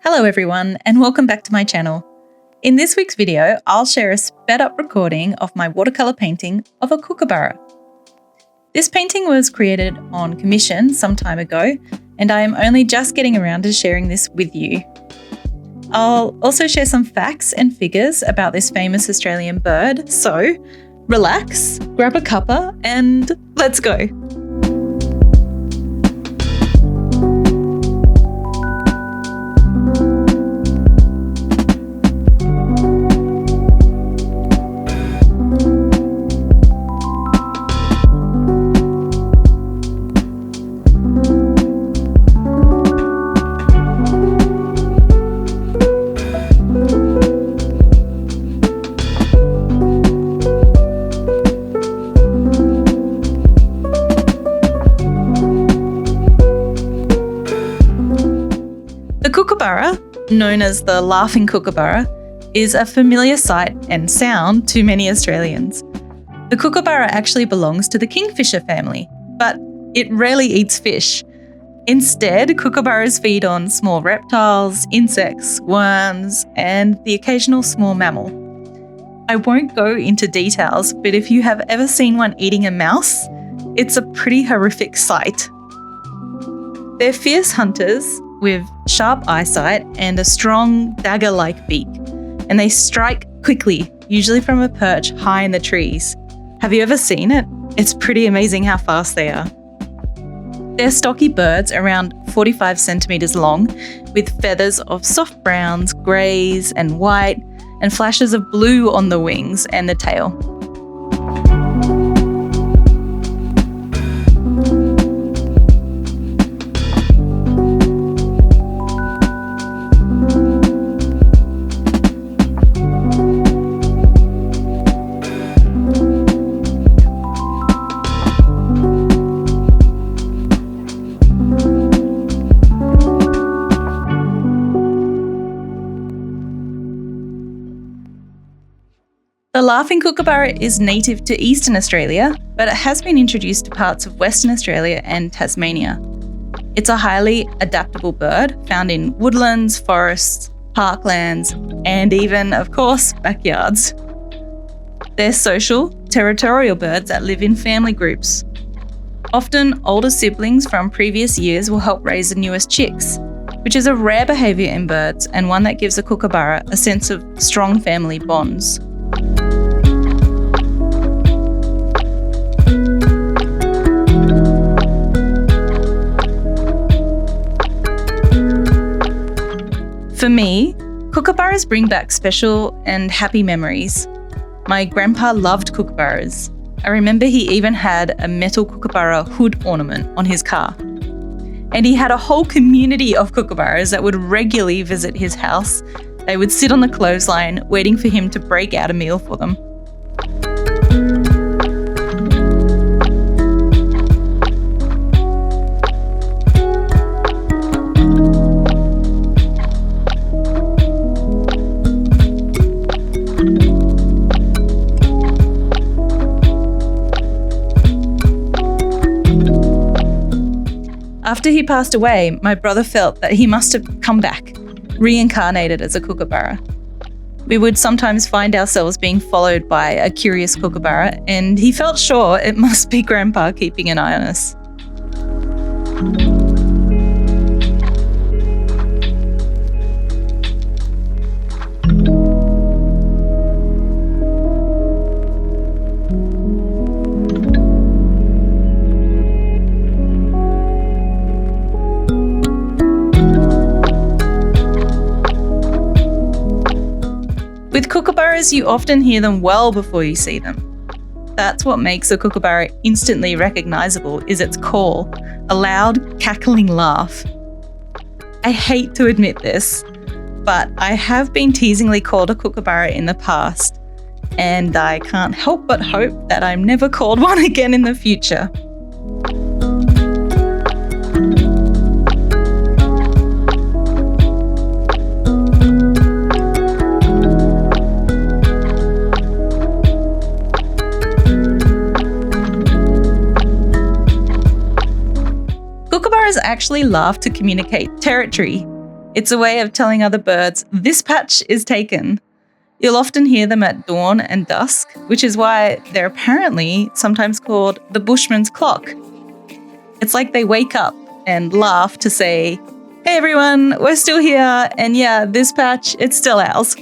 Hello everyone, and welcome back to my channel. In this week's video, I'll share a sped up recording of my watercolour painting of a kookaburra. This painting was created on commission some time ago, and I am only just getting around to sharing this with you. I'll also share some facts and figures about this famous Australian bird, so relax, grab a cuppa, and let's go. The kookaburra, known as the Laughing Kookaburra, is a familiar sight and sound to many Australians. The kookaburra actually belongs to the kingfisher family, but it rarely eats fish. Instead, kookaburras feed on small reptiles, insects, worms, and the occasional small mammal. I won't go into details, but if you have ever seen one eating a mouse, it's a pretty horrific sight. They're fierce hunters with sharp eyesight and a strong dagger-like beak, and they strike quickly, usually from a perch high in the trees. Have you ever seen it? It's pretty amazing how fast they are. They're stocky birds around 45 centimetres long, with feathers of soft browns, greys and white, and flashes of blue on the wings and the tail. The Laughing Kookaburra is native to Eastern Australia, but it has been introduced to parts of Western Australia and Tasmania. It's a highly adaptable bird found in woodlands, forests, parklands, and even, of course, backyards. They're social, territorial birds that live in family groups. Often, older siblings from previous years will help raise the newest chicks, which is a rare behaviour in birds and one that gives a kookaburra a sense of strong family bonds. For me, kookaburras bring back special and happy memories. My grandpa loved kookaburras. I remember he even had a metal kookaburra hood ornament on his car. And he had a whole community of kookaburras that would regularly visit his house. They would sit on the clothesline waiting for him to break out a meal for them. After he passed away, my brother felt that he must have come back, reincarnated as a kookaburra. We would sometimes find ourselves being followed by a curious kookaburra, and he felt sure it must be Grandpa keeping an eye on us. With kookaburras, you often hear them well before you see them. That's what makes a kookaburra instantly recognisable, is its call, a loud, cackling laugh. I hate to admit this, but I have been teasingly called a kookaburra in the past, and I can't help but hope that I'm never called one again in the future. Kookaburras actually laugh to communicate territory. It's a way of telling other birds, this patch is taken. You'll often hear them at dawn and dusk, which is why they're apparently sometimes called the bushman's clock. It's like they wake up and laugh to say, hey everyone, we're still here, and yeah, this patch, it's still ours.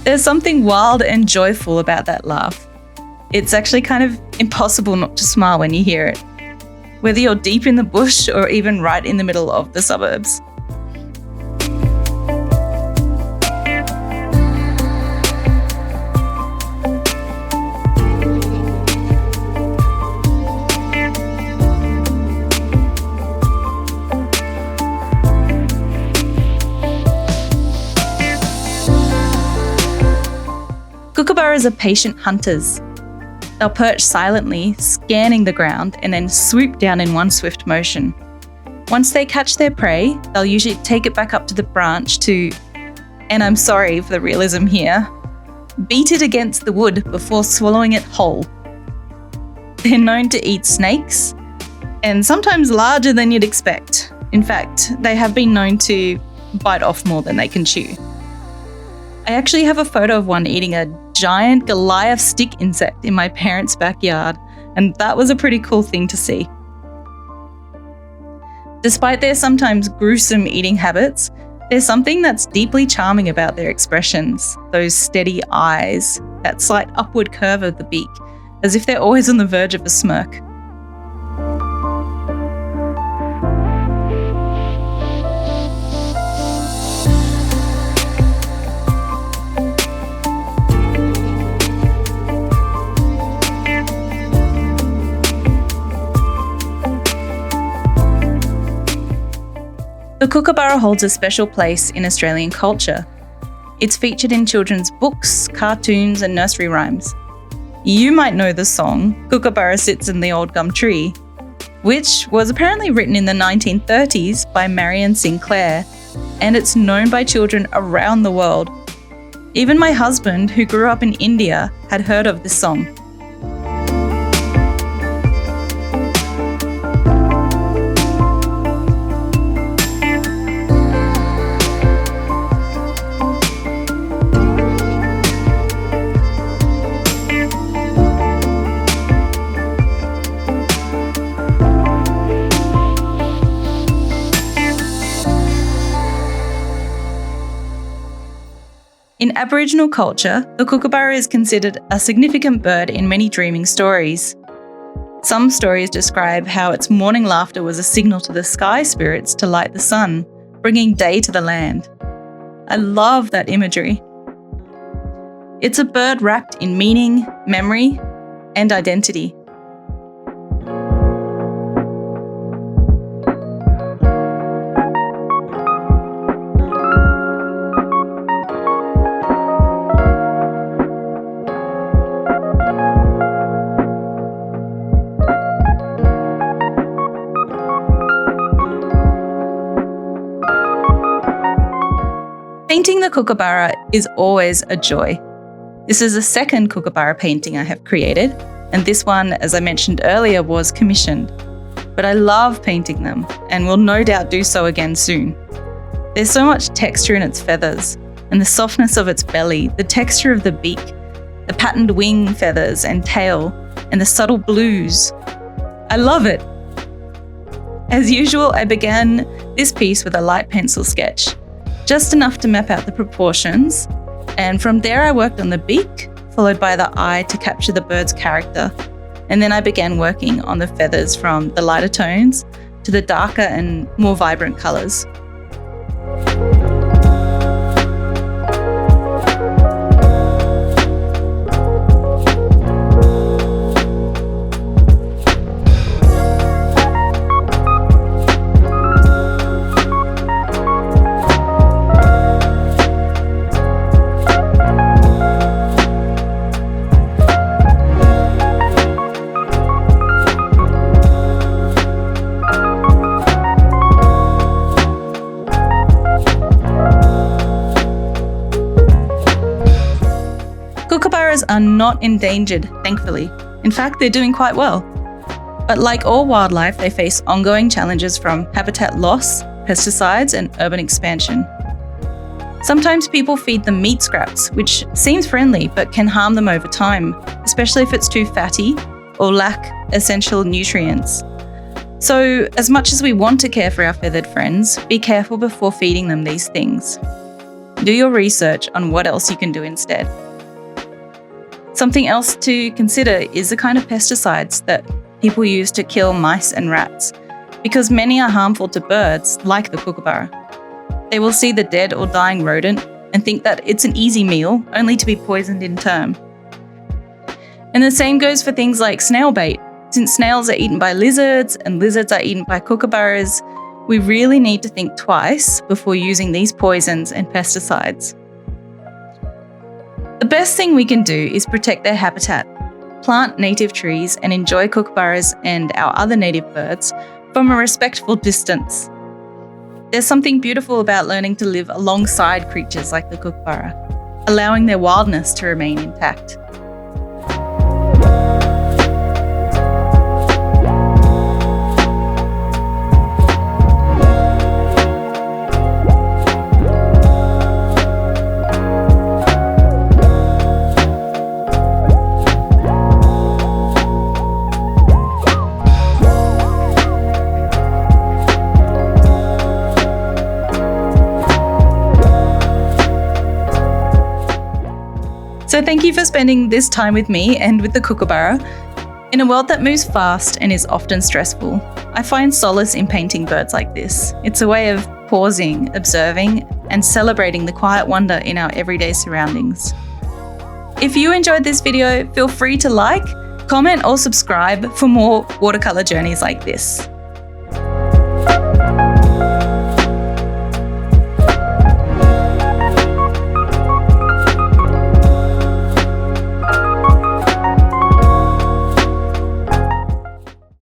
There's something wild and joyful about that laugh. It's actually kind of impossible not to smile when you hear it, whether you're deep in the bush or even right in the middle of the suburbs. Kookaburras are patient hunters. They'll perch silently, scanning the ground, and then swoop down in one swift motion. Once they catch their prey, they'll usually take it back up to the branch to, and I'm sorry for the realism here, beat it against the wood before swallowing it whole. They're known to eat snakes, and sometimes larger than you'd expect. In fact, they have been known to bite off more than they can chew. I actually have a photo of one eating a giant Goliath stick insect in my parents' backyard, and that was a pretty cool thing to see. Despite their sometimes gruesome eating habits, there's something that's deeply charming about their expressions, those steady eyes, that slight upward curve of the beak, as if they're always on the verge of a smirk. The kookaburra holds a special place in Australian culture. It's featured in children's books, cartoons, and nursery rhymes. You might know the song, Kookaburra Sits in the Old Gum Tree, which was apparently written in the 1930s by Marion Sinclair, and it's known by children around the world. Even my husband, who grew up in India, had heard of this song. In Aboriginal culture, the kookaburra is considered a significant bird in many dreaming stories. Some stories describe how its morning laughter was a signal to the sky spirits to light the sun, bringing day to the land. I love that imagery. It's a bird wrapped in meaning, memory, and identity. Painting the kookaburra is always a joy. This is the second kookaburra painting I have created, and this one, as I mentioned earlier, was commissioned. But I love painting them, and will no doubt do so again soon. There's so much texture in its feathers, and the softness of its belly, the texture of the beak, the patterned wing feathers and tail, and the subtle blues. I love it. As usual, I began this piece with a light pencil sketch, just enough to map out the proportions, and from there I worked on the beak, followed by the eye to capture the bird's character, and then I began working on the feathers from the lighter tones to the darker and more vibrant colours. are not endangered, thankfully. In fact, they're doing quite well. But like all wildlife, they face ongoing challenges from habitat loss, pesticides, and urban expansion. Sometimes people feed them meat scraps, which seems friendly but can harm them over time, especially if it's too fatty or lack essential nutrients. So, as much as we want to care for our feathered friends, be careful before feeding them these things. Do your research on what else you can do instead. Something else to consider is the kind of pesticides that people use to kill mice and rats, because many are harmful to birds, like the kookaburra. They will see the dead or dying rodent and think that it's an easy meal, only to be poisoned in turn. And the same goes for things like snail bait. Since snails are eaten by lizards and lizards are eaten by kookaburras, we really need to think twice before using these poisons and pesticides. The best thing we can do is protect their habitat, plant native trees, and enjoy kookaburras and our other native birds from a respectful distance. There's something beautiful about learning to live alongside creatures like the kookaburra, allowing their wildness to remain intact. So thank you for spending this time with me and with the kookaburra. In a world that moves fast and is often stressful, I find solace in painting birds like this. It's a way of pausing, observing, and celebrating the quiet wonder in our everyday surroundings. If you enjoyed this video, feel free to like, comment, or subscribe for more watercolour journeys like this.